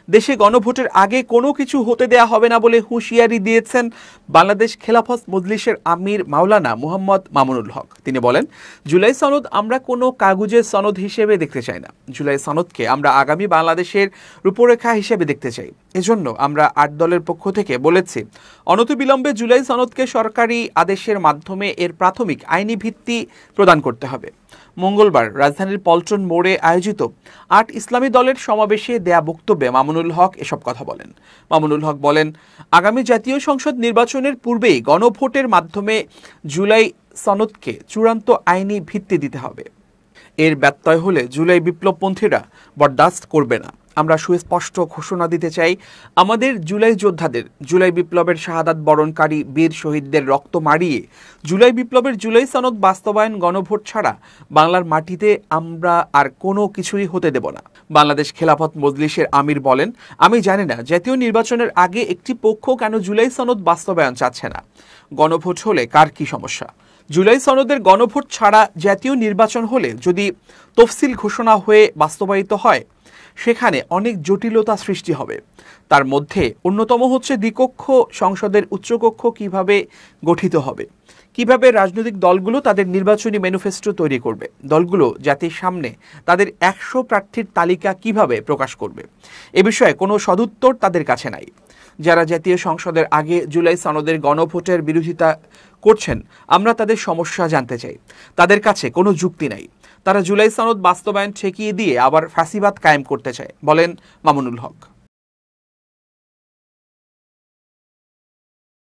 দেশে গণভোটের আগে কোনো কিছু হতে দেয়া হবে না বলে হুঁশিয়ারি দিয়েছেন বাংলাদেশ খেলাফত মজলিসের আমির মাওলানা মুহাম্মদ মামুনুল হক। তিনি বলেন, জুলাই সনদ আমরা কোনো কাগজের সনদ হিসেবে দেখতে চাই না। জুলাই সনদকে আমরা আগামী বাংলাদেশের রূপরেখা হিসেবে দেখতে চাই। এজন্য আমরা 8 দলের পক্ষ থেকে বলেছি, অনতিবিলম্বে জুলাই সনদকে সরকারি আদেশের মাধ্যমে এর প্রাথমিক আইনি ভিত্তি প্রদান করতে হবে। মঙ্গলবার রাজধানীর পল্টন মোড়ে আয়োজিত 8 ইসলামী দলের সমাবেশে দেয়া বক্তব্যে মামুনুল হক এসব কথা বলেন। মামুনুল হক বলেন, আগামী জাতীয় সংসদ নির্বাচনের পূর্বেই গণভোটের মাধ্যমে জুলাই সনদকে চূড়ান্ত আইনি ভিত্তি দিতে হবে। এর ব্যত্যয় হলে জুলাই বিপ্লবপন্থীরা বরদাস্ত করবে না। আমরা সুস্পষ্ট ঘোষণা দিতে চাই, আমাদের জুলাই যোদ্ধাদের, জুলাই বিপ্লবের শাহাদাত বরণকারী বীর শহীদদের রক্ত মারিয়ে জুলাই বিপ্লবের জুলাই সনদ বাস্তবায়ন গণভোট ছাড়া বাংলার মাটিতে আমরা আর কোনো কিছুই হতে দেব না। বাংলাদেশ খেলাফত মজলিসের আমির বলেন, আমি জানি না জাতীয় নির্বাচনের আগে একটি পক্ষ কেন জুলাই সনদ বাস্তবায়ন চাচ্ছে না। গণভোট হলে কার কি সমস্যা? জুলাই সনদের গণভোট ছাড়া জাতীয় নির্বাচন হলে যদি তফসিল ঘোষণা হয়ে বাস্তবায়িত হয়, সেখানে অনেক জটিলতা সৃষ্টি হবে। তার মধ্যে অন্যতম হচ্ছে দ্বিকক্ষ সংসদের উচ্চকক্ষ কিভাবে গঠিত হবে, কিভাবে রাজনৈতিক দলগুলো তাদের নির্বাচনী ম্যানিফেস্টো তৈরি করবে, দলগুলো জাতির সামনে তাদের 100 প্রার্থীর তালিকা কিভাবে প্রকাশ করবে, এ বিষয়ে কোনো সদুত্তর তাদের কাছে নাই। যারা জাতীয় সংসদের আগে জুলাই সনদের গণভোটের বিরোধিতা করছেন, আমরা তাদের সমস্যা জানতে চাই। তাদের কাছে কোনো যুক্তি নাই। তারা জুলাই সনদ বাস্তবায়ন ঠেকিয়ে দিয়ে আবার ফ্যাসিবাদ কায়েম করতে চায়, বলেন মামুনুল হক।